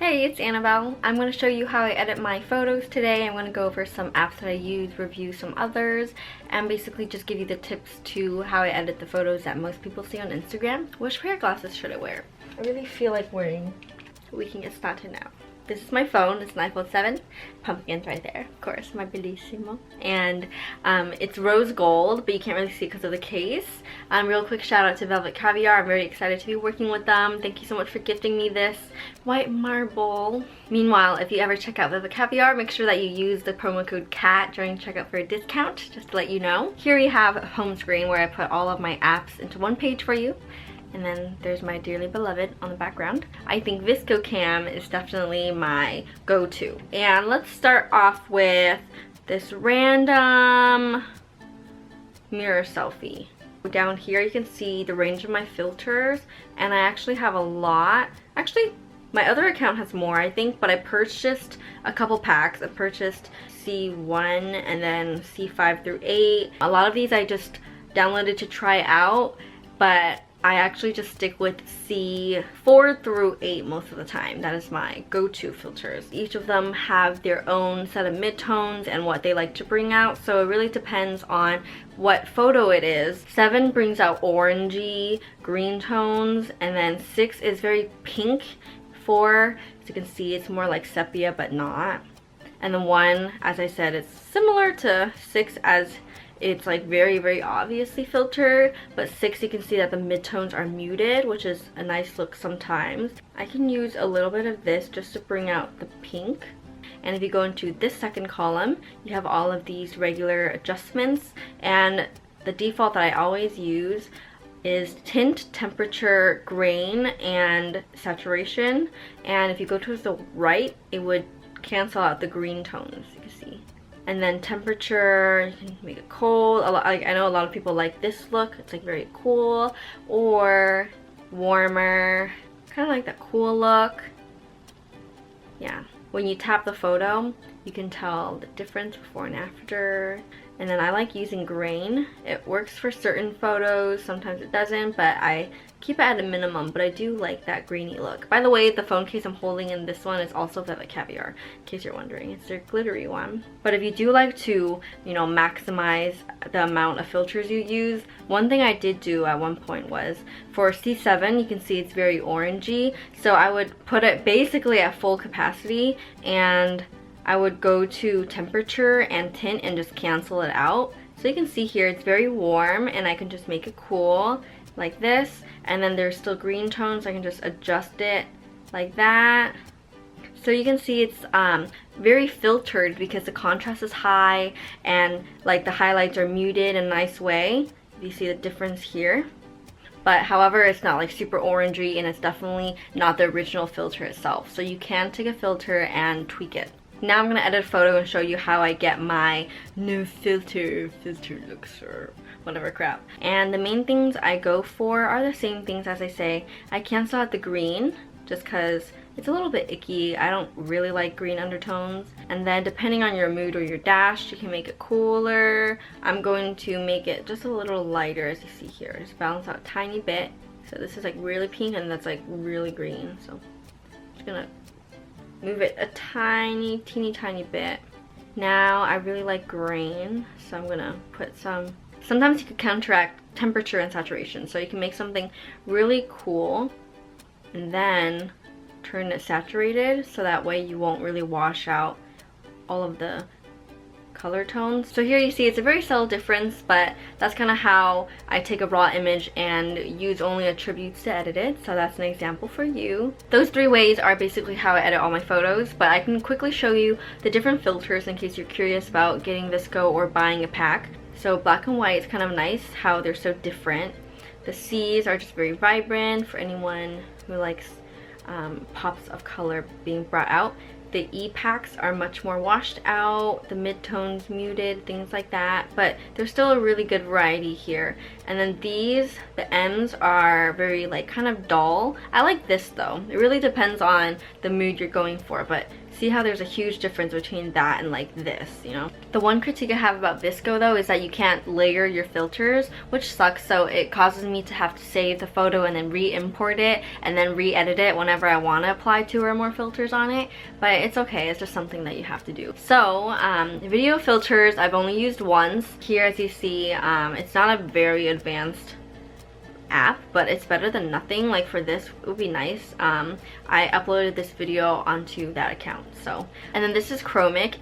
Hey, it's Annabelle. I'm going to show you how I edit my photos today. I'm going to go over some apps that I use, review some others, and basically just give you the tips to how I edit the photos that most people see on Instagram. Which pair of glasses should I wear? I really feel like wearing. We can get started now. This is my phone. It's an iPhone 7. Pumpkin's right there, of course, my bellissimo. And it's rose gold, but you can't really see it because of the case. Real quick shout out to Velvet Caviar. I'm very excited to be working with them. Thank you so much for gifting me this white marble. Meanwhile, if you ever check out Velvet Caviar, make sure that you use the promo code CAT during checkout for a discount, just to let you know. Here we have a home screen where I put all of my apps into one page for you. And then there's my dearly beloved on the background. I think VSCO Cam is definitely my go-to. And let's start off with this random mirror selfie. Down here you can see the range of my filters, and I actually have a lot. Actually, my other account has more, I think, but I purchased a couple packs. I purchased C1 and then C5 through 8. A lot of these I just downloaded to try out, but I actually just stick with C4 through 8 most of the time. That is my go-to filters. Each of them have their own set of midtones and what they like to bring out, so it really depends on what photo it is. 7 brings out orangey, green tones, and then 6 is very pink. 4, as you can see, it's more like sepia but not. And then 1, as I said, it's similar to 6 as it's like very obviously filtered, but 6 you can see that the midtones are muted, which is a nice look sometimes. I can use a little bit of this just to bring out the pink. And if you go into this second column, you have all of these regular adjustments, and the default that I always use is tint, temperature, grain, and saturation. And if you go towards the right, it would cancel out the green tones, you can see. And then temperature, you can make it cold. I know a lot of people like this look. It's like very cool. Or warmer, kind of like that cool look. Yeah. When you tap the photo, you can tell the difference before and after. And then I like using grain. It works for certain photos, sometimes it doesn't, but I keep it at a minimum, but I do like that grainy look. By the way, the phone case I'm holding in this one is also Velvet Caviar, in case you're wondering. It's their glittery one. But if you do like to, you know, maximize the amount of filters you use, one thing I did do at one point was, for C7, you can see it's very orangey, so I would put it basically at full capacity, and I would go to temperature and tint and just cancel it out. So you can see here it's very warm, and I can just make it cool like this. And then there's still green tones, so I can just adjust it like that. So you can see it's very filtered because the contrast is high and like the highlights are muted in a nice way. You see the difference here. But however, it's not like super orangey, and it's definitely not the original filter itself. So you can take a filter and tweak it. Now I'm going to edit a photo and show you how I get my no filter looks or whatever crap. And the main things I go for are the same things as I say. I cancel out the green just because it's a little bit icky. I don't really like green undertones. And then depending on your mood or your dash, you can make it cooler. I'm going to make it just a little lighter, as you see here. Just balance out a tiny bit. So this is like really pink, and that's like really green. So I'm just gonna move it a teeny tiny bit. Now I really like grain, so I'm gonna put some. Sometimes you could counteract temperature and saturation, so you can make something really cool and then turn it saturated, so that way you won't really wash out all of the color tones. So here you see it's a very subtle difference, but that's kind of how I take a raw image and use only attributes to edit it. So that's an example for you. Those 3 ways are basically how I edit all my photos, but I can quickly show you the different filters in case you're curious about getting VSCO or buying a pack. So black and white is kind of nice how they're so different. The C's are just very vibrant for anyone who likes pops of color being brought out. The E packs are much more washed out, the midtones muted, things like that, but there's still a really good variety here. And then these, the M's, are very like kind of dull. I like this though. It really depends on the mood you're going for, but see how there's a huge difference between that and like this, you know? The one critique I have about VSCO though is that you can't layer your filters, which sucks, so it causes me to have to save the photo and then re-import it and then re-edit it whenever I want to apply 2 or more filters on it, but it's okay, it's just something that you have to do. So, video filters I've only used once. Here as you see, it's not a very advanced app, but it's better than nothing. Like for this, it would be nice. I uploaded this video onto that account. So, and then this is Chromic.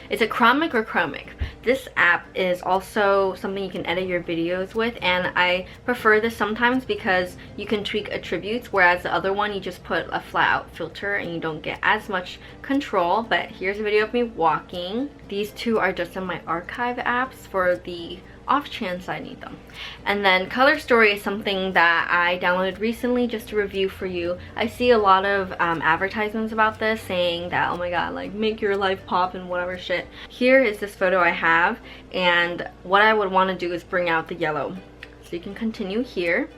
It's a Chromic or Chromic. This app is also something you can edit your videos with, and I prefer this sometimes because you can tweak attributes, whereas the other one you just put a flat out filter and you don't get as much control. But here's a video of me walking. These two are just in my archive apps for the off chance I need them. And then Color Story is something that I downloaded recently just to review for you. I see a lot of advertisements about this saying that, oh my god, like make your life pop and whatever shit. Here is this photo I have, and what I would want to do is bring out the yellow. So you can continue here,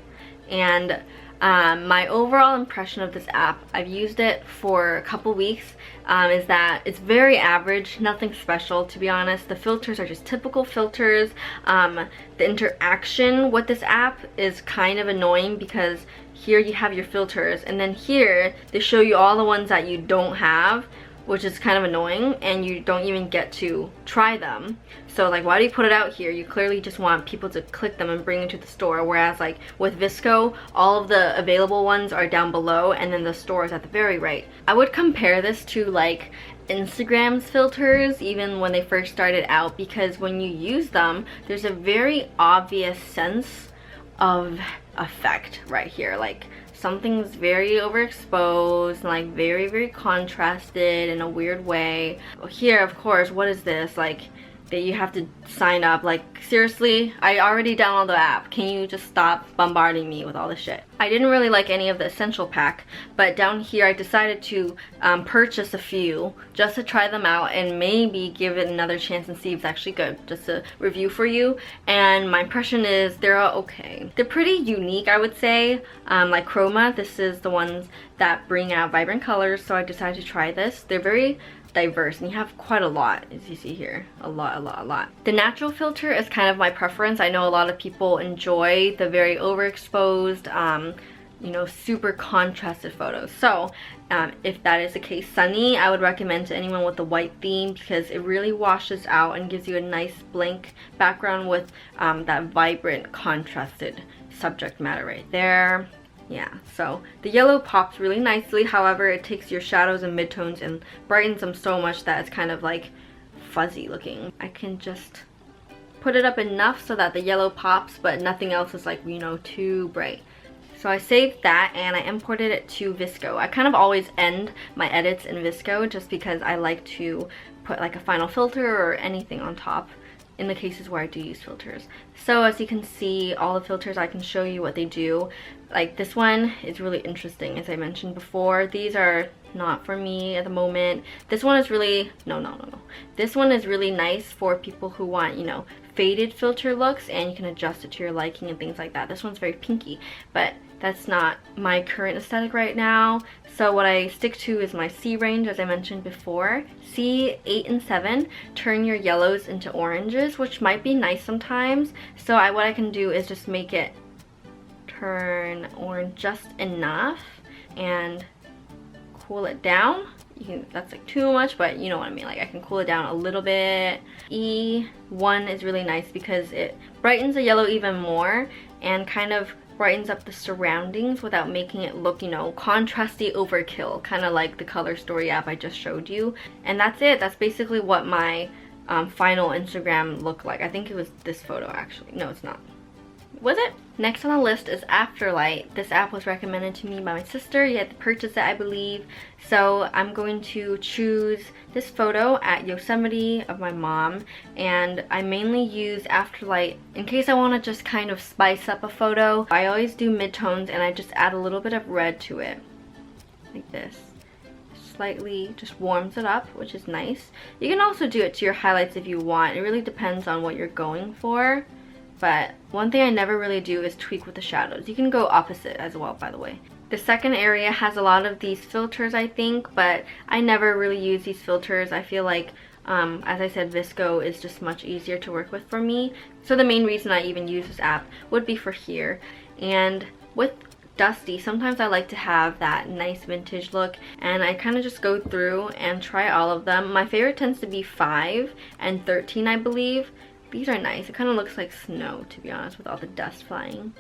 and my overall impression of this app, I've used it for a couple weeks, is that it's very average, nothing special to be honest. The filters are just typical filters. The interaction with this app is kind of annoying because here you have your filters and then here they show you all the ones that you don't have, which is kind of annoying, and you don't even get to try them. So like, why do you put it out here? You clearly just want people to click them and bring it to the store, whereas like with VSCO, all of the available ones are down below and then the store is at the very right. I would compare this to like Instagram's filters even when they first started out, because when you use them, there's a very obvious sense of effect right here. Like something's very overexposed, like very contrasted in a weird way. Here, of course, what is this? Like that you have to sign up. Like seriously, I already downloaded the app. Can you just stop bombarding me with all this shit? I didn't really like any of the essential pack, but down here I decided to purchase a few just to try them out and maybe give it another chance and see if it's actually good, just a review for you. And my impression is they're okay. They're pretty unique, I would say. Like Chroma, this is the ones that bring out vibrant colors, so I decided to try this. They're very diverse and you have quite a lot, as you see here. A lot. The natural filter is kind of my preference. I know a lot of people enjoy the very overexposed, you know, super contrasted photos. So if that is the case, Sunny I would recommend to anyone with the white theme, because it really washes out and gives you a nice blank background with that vibrant contrasted subject matter right there. Yeah, so the yellow pops really nicely. However, it takes your shadows and midtones and brightens them so much that it's kind of like fuzzy looking. I can just put it up enough so that the yellow pops, but nothing else is like, you know, too bright. So I saved that and I imported it to VSCO. I kind of always end my edits in VSCO just because I like to put like a final filter or anything on top in the cases where I do use filters. So as you can see, all the filters, I can show you what they do. Like this one is really interesting, as I mentioned before. These are not for me at the moment. This one is really, no. This one is really nice for people who want, you know, faded filter looks, and you can adjust it to your liking and things like that. This one's very pinky, but that's not my current aesthetic right now. So what I stick to is my C range, as I mentioned before. C, 8 and 7 turn your yellows into oranges, which might be nice sometimes. So what I can do is just make it turn orange just enough and cool it down. That's like too much, but you know what I mean. Like I can cool it down a little bit. E1 is really nice because it brightens the yellow even more and kind of brightens up the surroundings without making it look, you know, contrasty overkill, kind of like the Color Story app I just showed you. And that's it. That's basically what my final Instagram looked like. I think it was this photo actually. No, it's not. Was it? Next on the list is Afterlight. This app was recommended to me by my sister. You had to purchase it, I believe. So I'm going to choose this photo at Yosemite of my mom, and I mainly use Afterlight in case I want to just kind of spice up a photo. I always do midtones and I just add a little bit of red to it, like this. slightly just warms it up, which is nice. You can also do it to your highlights if you want. It really depends on what you're going for. But one thing I never really do is tweak with the shadows. You can go opposite as well, by the way. The second area has a lot of these filters, I think, but I never really use these filters. I feel like, as I said, VSCO is just much easier to work with for me. So the main reason I even use this app would be for here. And with Dusty, sometimes I like to have that nice vintage look, and I kind of just go through and try all of them. My favorite tends to be 5 and 13, I believe. These are nice. It kind of looks like snow, to be honest, with all the dust flying.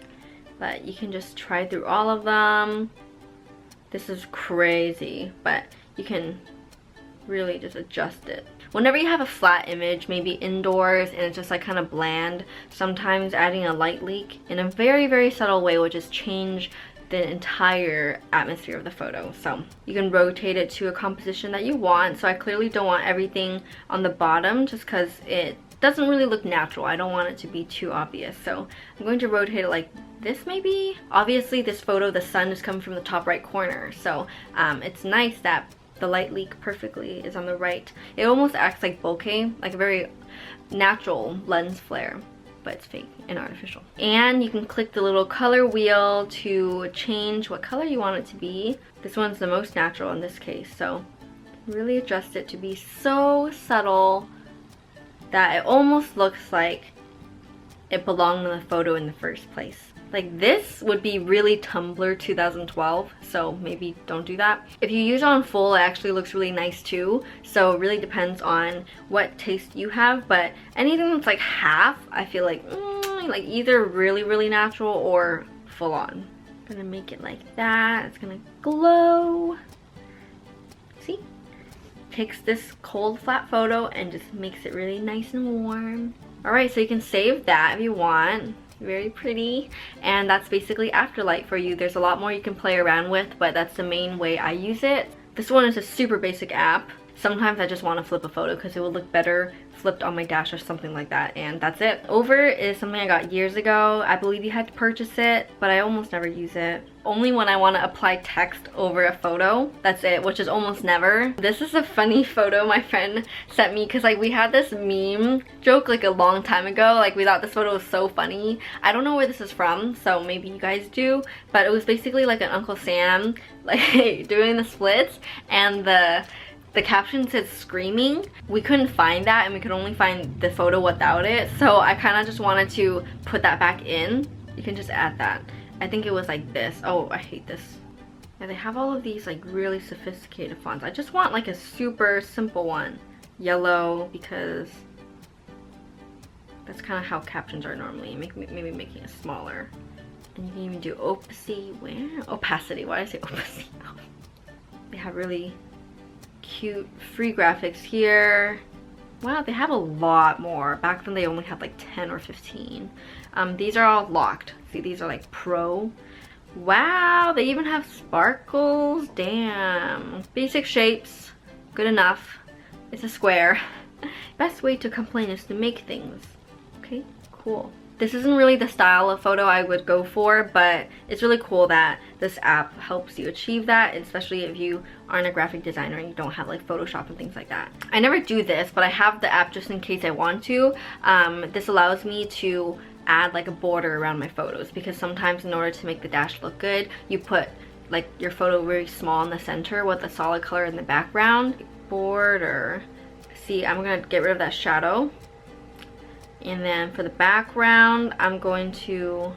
But you can just try through all of them. This is crazy, but you can really just adjust it. Whenever you have a flat image, maybe indoors, and it's just like kind of bland, sometimes adding a light leak in a very, very subtle way will just change the entire atmosphere of the photo. So you can rotate it to a composition that you want. So I clearly don't want everything on the bottom just because it doesn't really look natural. I don't want it to be too obvious. So I'm going to rotate it like this maybe. Obviously this photo, the sun is coming from the top right corner. So it's nice that the light leak perfectly is on the right. It almost acts like bokeh, like a very natural lens flare, but it's fake and artificial. And you can click the little color wheel to change what color you want it to be. This one's the most natural in this case, so really adjust it to be so subtle that it almost looks like it belonged in the photo in the first place. Like this would be really Tumblr 2012, so maybe don't do that. If you use it on full, it actually looks really nice too. So it really depends on what taste you have, but anything that's like half, I feel like either really, really natural or full on. I'm gonna make it like that. It's gonna glow. See? Takes this cold flat photo and just makes it really nice and warm. Alright, so you can save that if you want. Very pretty, and that's basically Afterlight for you. There's a lot more you can play around with, but that's the main way I use it. This one is a super basic app. Sometimes I just want to flip a photo because it will look better flipped on my dash or something like that, and that's it. Over is something I got years ago. I believe you had to purchase it, but I almost never use it. Only when I want to apply text over a photo, that's it, which is almost never. This is a funny photo my friend sent me because like we had this meme joke like a long time ago. Like we thought this photo was so funny. I don't know where this is from, so maybe you guys do, but it was basically like an Uncle Sam like doing the splits, and the caption said screaming. We couldn't find that, and we could only find the photo without it, so I kind of just wanted to put that back in. You can just add that. I think it was like this. Oh, I hate this. Yeah, they have all of these like really sophisticated fonts. I just want like a super simple one. Yellow, because that's kind of how captions are normally. Maybe making it smaller. And you can even do opacity. Where? Opacity. Why did I say opacity? They have really cute free graphics here. Wow, they have a lot more. Back then they only had like 10 or 15. These are all locked. See, these are like pro. Wow, they even have sparkles. Damn. Basic shapes, good enough. It's a square. Best way to complain is to make things. Okay, cool. This isn't really the style of photo I would go for, but it's really cool that this app helps you achieve that, especially if you aren't a graphic designer and you don't have like Photoshop and things like that. I never do this, but I have the app just in case I want to. This allows me to add like a border around my photos, because sometimes in order to make the dash look good, you put like your photo very small in the center with a solid color in the background. Border. See, I'm gonna get rid of that shadow. And then for the background, I'm going to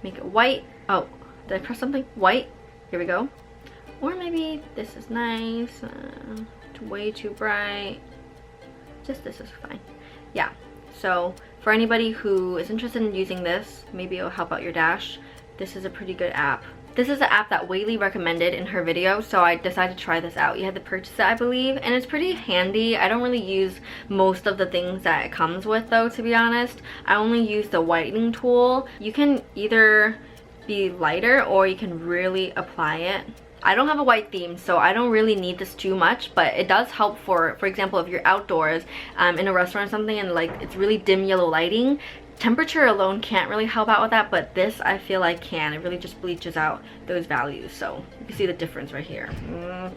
make it white. Oh, did I press something? White. Here we go. Or maybe this is nice. It's way too bright. Just this is fine. Yeah. So for anybody who is interested in using this, maybe it'll help out your dash. This is a pretty good app. This is an app that Whaley recommended in her video, so I decided to try this out. You had to purchase it, I believe, and it's pretty handy. I don't really use most of the things that it comes with though, to be honest. I only use the whitening tool. You can either be lighter or you can really apply it. I don't have a white theme, so I don't really need this too much, but it does help for example, if you're outdoors in a restaurant or something and like it's really dim yellow lighting, Temperature alone can't really help out with that, but this I feel like can. It really just bleaches out those values. So you can see the difference right here.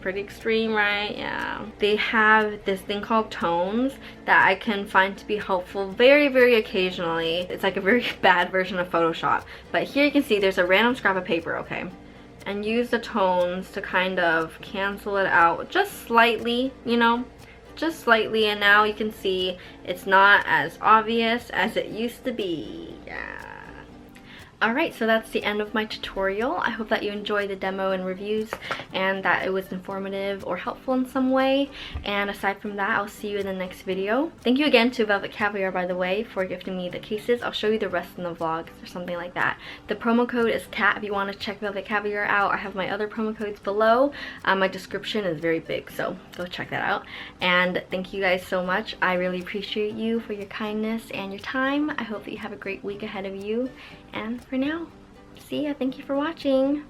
Pretty extreme, right? Yeah. They have this thing called tones that I can find to be helpful very occasionally. It's like a very bad version of Photoshop. But here you can see there's a random scrap of paper, okay? And use the tones to kind of cancel it out just slightly, you know? Just slightly, and now you can see it's not as obvious as it used to be. Yeah. Alright, so that's the end of my tutorial. I hope that you enjoyed the demo and reviews and that it was informative or helpful in some way. And aside from that, I'll see you in the next video. Thank you again to Velvet Caviar, by the way, for gifting me the cases. I'll show you the rest in the vlogs or something like that. The promo code is CAT if you want to check Velvet Caviar out. I have my other promo codes below. My description is very big, so go check that out. And thank you guys so much. I really appreciate you for your kindness and your time. I hope that you have a great week ahead of you. And for now, see ya. Thank you for watching.